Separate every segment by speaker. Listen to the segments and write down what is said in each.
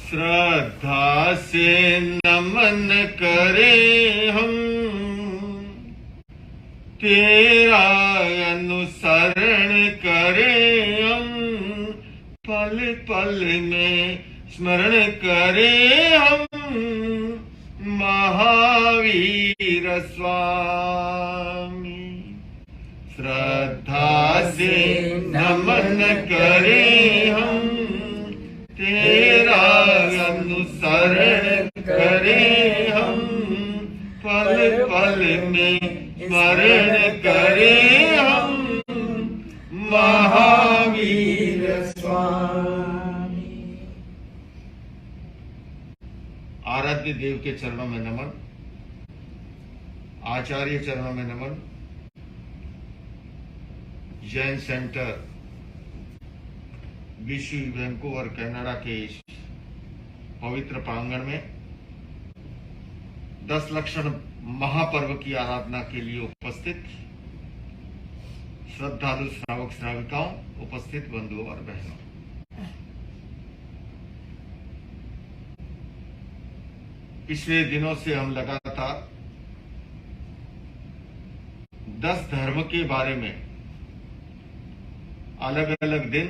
Speaker 1: श्रद्धा से नमन करें हम, तेरा अनुसरण करें हम, पल पल में स्मरण करें हम महावीर स्वामी। श्रद्धा से नमन करें हम, तेरा अनुसरण करें हम, पल पल में स्मरण करें हम महावीर स्वामी। आराध्य देव के चरणों में नमन, आचार्य चरणों में नमन। Jain centre BC Vancouver Canada के इस पवित्र प्रांगण में 10 लक्षण महापर्व की आराधना के लिए उपस्थित श्रद्धालु श्रावक श्राविकाओं, उपस्थित बंधुओं और बहनों, पिछले दिनों से हम लगातार 10 धर्म के बारे में अलग अलग दिन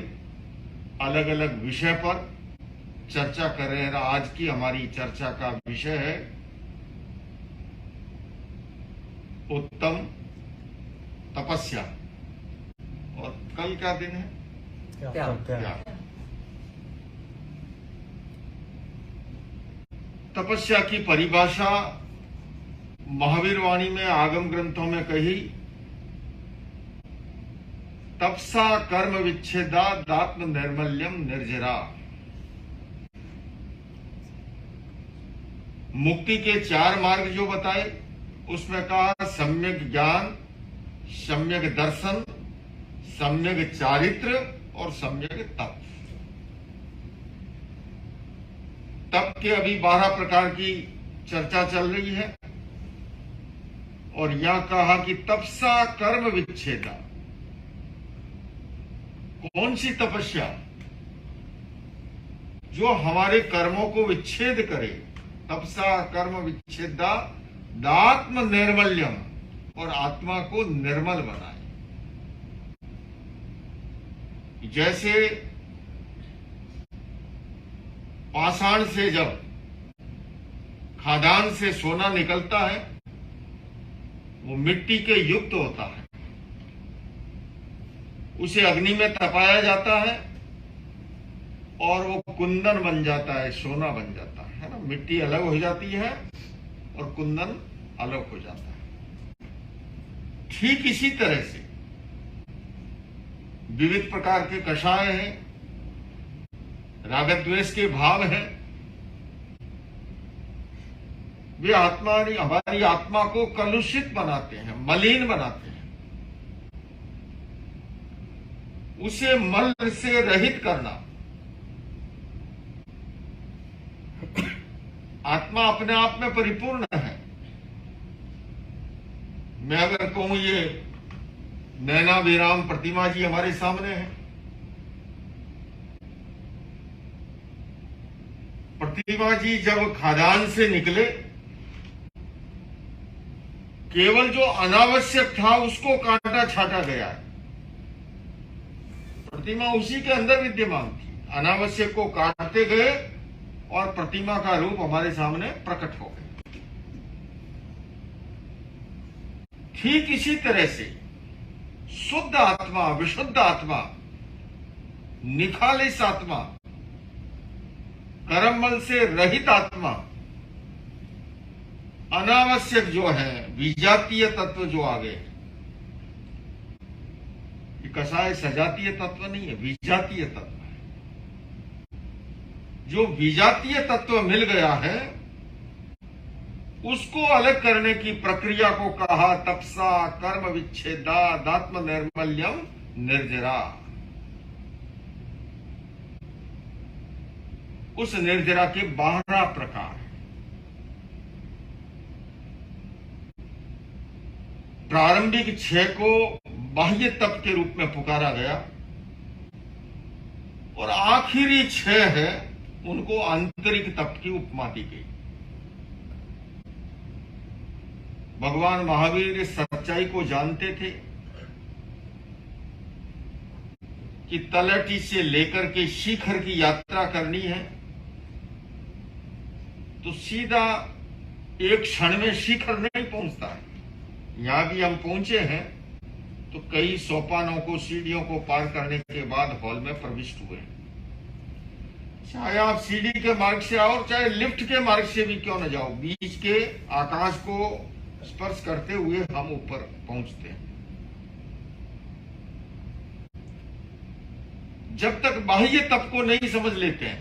Speaker 1: अलग अलग विषय पर चर्चा कर रहे हैं। आज की हमारी चर्चा का विषय है उत्तम तपस्या। और कल क्या दिन है? क्या? तपस्या की परिभाषा महावीर वाणी में आगम ग्रंथों में कही, तपसा कर्म विच्छेदात् आत्म नैर्मल्यम निर्जरा। मुक्ति के 4 मार्ग जो बताए, उसमें कहा सम्यक ज्ञान, सम्यक दर्शन, सम्यक चारित्र और सम्यक तप। तप के अभी 12 प्रकार की चर्चा चल रही है और यहां कहा कि तपसा कर्म विच्छेदा। कौन सी तपस्या? जो हमारे कर्मों को विच्छेद करे। तपसा कर्म विच्छेदा दात्म निर्मल्यम, और आत्मा को निर्मल बनाए। जैसे पाषाण से जब खादान से सोना निकलता है, वो मिट्टी के युक्त होता है, उसे अग्नि में तपाया जाता है और वो कुंदन बन जाता है, सोना बन जाता है ना। मिट्टी अलग हो जाती है और कुंदन अलग हो जाता है। ठीक इसी तरह से विविध प्रकार के कषाय हैं, रागद्वेष के भाव हैं, वे हमारी आत्मा को कलुषित बनाते हैं, मलिन बनाते हैं। उसे मल से रहित करना। आत्मा अपने आप में परिपूर्ण है। मैं अगर कहूं ये नैना विराम प्रतिमा जी हमारे सामने है, प्रतिमा जी जब खादान से निकले, केवल जो अनावश्यक था उसको काटा छाटा गया है। प्रतिमा उसी के अंदर विद्यमान थी, अनावश्यक को काटते गए और प्रतिमा का रूप हमारे सामने प्रकट हो गया। ठीक इसी तरह से शुद्ध आत्मा, विशुद्ध आत्मा, निखालिस आत्मा, कर्मबल से रहित आत्मा, अनावश्यक जो है विजातीय तत्व जो आगे है, ये कसाय सजातीय तत्व नहीं है, विजातीय तत्व है। जो विजातीय तत्व मिल गया है, उसको अलग करने की प्रक्रिया को कहा तपसा कर्म विच्छेदात् आत्म नैर्मल्यम निर्जरा। उस निर्जरा के 12 प्रकार। प्रारंभिक 6 को बाह्य तप के रूप में पुकारा गया और आखिरी 6 है, उनको आंतरिक तप की उपमा दी गई। भगवान महावीर इस सच्चाई को जानते थे कि तलहटी से लेकर के शिखर की यात्रा करनी है तो सीधा एक क्षण में शिखर नहीं पहुंचता है। यहां भी हम पहुंचे हैं तो कई सोपानों को, सीढ़ियों को पार करने के बाद हॉल में प्रविष्ट हुए। चाहे आप सीढ़ी के मार्ग से आओ, चाहे लिफ्ट के मार्ग से भी क्यों न जाओ, बीच के आकाश को स्पर्श करते हुए हम ऊपर पहुंचते हैं। जब तक बाह्य तप को नहीं समझ लेते हैं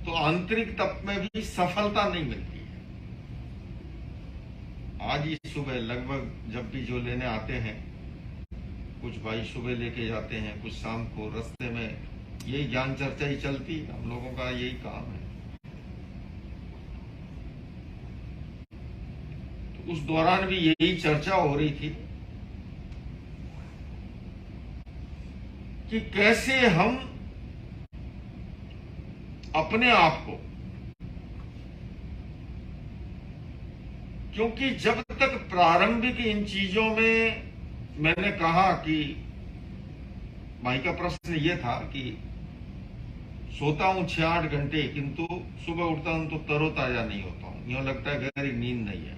Speaker 1: तो आंतरिक तप में भी सफलता नहीं मिलती है। आज ही सुबह लगभग जब भी जो लेने आते हैं, कुछ भाई सुबह लेके जाते हैं, कुछ शाम को, रास्ते में यही ज्ञान चर्चा ही चलती है। हम लोगों का यही काम है। तो उस दौरान भी यही चर्चा हो रही थी कि कैसे हम अपने आप को, क्योंकि जब तक प्रारंभिक इन चीजों में, मैंने कहा कि भाई का प्रश्न यह था कि सोता हूं 6-8 घंटे, किंतु सुबह उठता हूं तो तरोताजा नहीं होता हूं, यूं लगता है गहरी नींद नहीं है।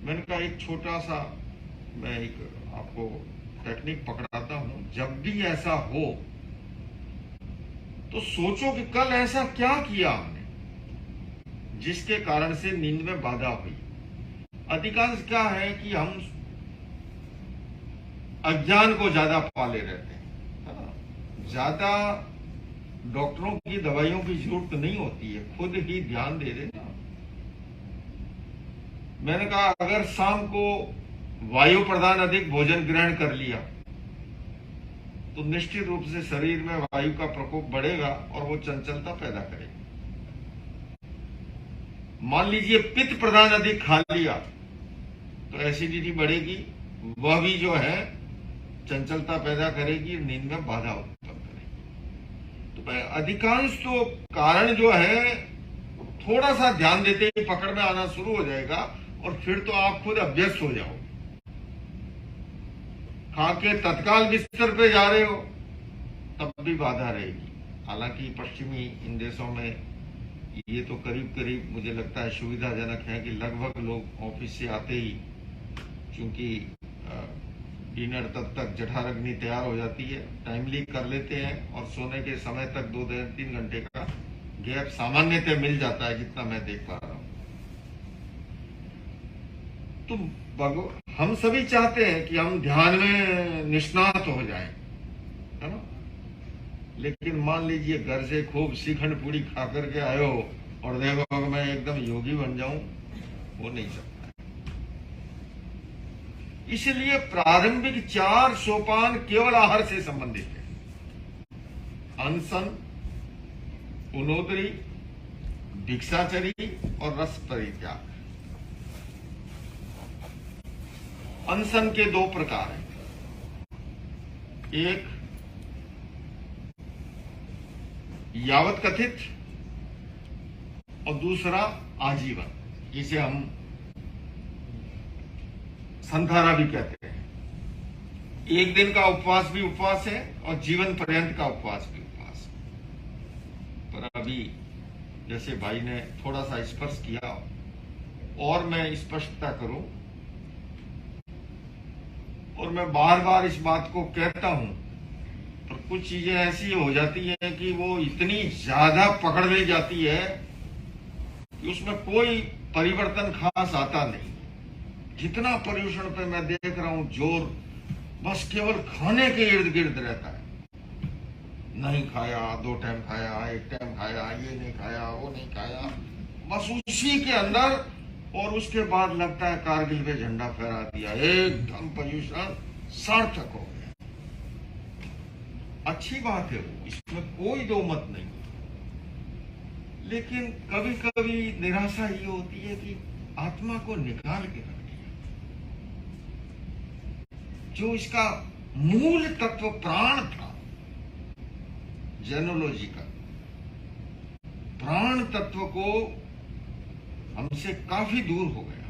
Speaker 1: मैंने कहा एक छोटा सा मैं एक आपको टेक्निक पकड़ाता हूं। जब भी ऐसा हो तो सोचो कि कल ऐसा क्या किया हमने जिसके कारण से नींद में बाधा हुई। अधिकांश क्या है कि हम अज्ञान को ज्यादा पाले रहते हैं। ज्यादा डॉक्टरों की दवाइयों की जरूरत नहीं होती है, खुद ही ध्यान दे देना। मैंने कहा अगर शाम को वायु प्रधान अधिक भोजन ग्रहण कर लिया तो निश्चित रूप से शरीर में वायु का प्रकोप बढ़ेगा और वो चंचलता पैदा करेगा। मान लीजिए पित्त प्रधान अधिक खा लिया तो एसिडिटी बढ़ेगी, वह भी जो है चंचलता पैदा करेगी, नींद में बाधा उत्पन्न करेगी। तो अधिकांश तो कारण जो है थोड़ा सा ध्यान देते ही पकड़ में आना शुरू हो जाएगा और फिर तो आप खुद अभ्यस्त हो जाओ। खा के तत्काल बिस्तर पे जा रहे हो तब भी बाधा रहेगी। हालांकि पश्चिमी इन देशों में ये तो करीब करीब मुझे लगता है सुविधाजनक है कि लगभग लोग ऑफिस से आते ही, चूंकि डिनर तब तक जठराग्नि तैयार हो जाती है, टाइमली कर लेते हैं और सोने के समय तक 2-3 घंटे का गैप सामान्यतः मिल जाता है, जितना मैं देख पा रहा हूं। तो हम सभी चाहते हैं कि हम ध्यान में निष्णात हो जाएं, है ना। लेकिन मान लीजिए घर से खूब श्रीखंड पूड़ी खा करके आए हो और देखो मैं एकदम योगी बन जाऊं, वो नहीं सकता है। इसलिए प्रारंभिक 4 सोपान केवल आहार से संबंधित है। अनशन, उनोदरी, भिक्षाचरी और रस परित्याग। अनशन के 2 प्रकार हैं, एक यावत कथित और दूसरा आजीवन, जिसे हम संधारा भी कहते हैं। एक दिन का उपवास भी उपवास है और जीवन पर्यंत का उपवास भी उपवास है। पर अभी जैसे भाई ने थोड़ा सा स्पर्श किया और मैं स्पष्टता करूं, और मैं बार बार इस बात को कहता हूं, पर कुछ चीजें ऐसी हो जाती हैं कि वो इतनी ज्यादा पकड़ ले जाती है कि उसमें कोई परिवर्तन खास आता नहीं। जितना पर्यूषण पे मैं देख रहा हूं जोर, बस केवल खाने के इर्द गिर्द रहता है। नहीं खाया, 2 टाइम खाया, 1 टाइम खाया, ये नहीं खाया, वो नहीं खाया, बस उसी के अंदर। और उसके बाद लगता है कारगिल पे झंडा फहरा दिया, एकदम पर्यूषण सार्थक हो गया। अच्छी बात है वो, इसमें कोई दो मत नहीं। लेकिन कभी कभी निराशा ये होती है कि आत्मा को निकाल के रख दिया, जो इसका मूल तत्व प्राण था जेनोलॉजी का, तत्व को हमसे काफी दूर हो गया।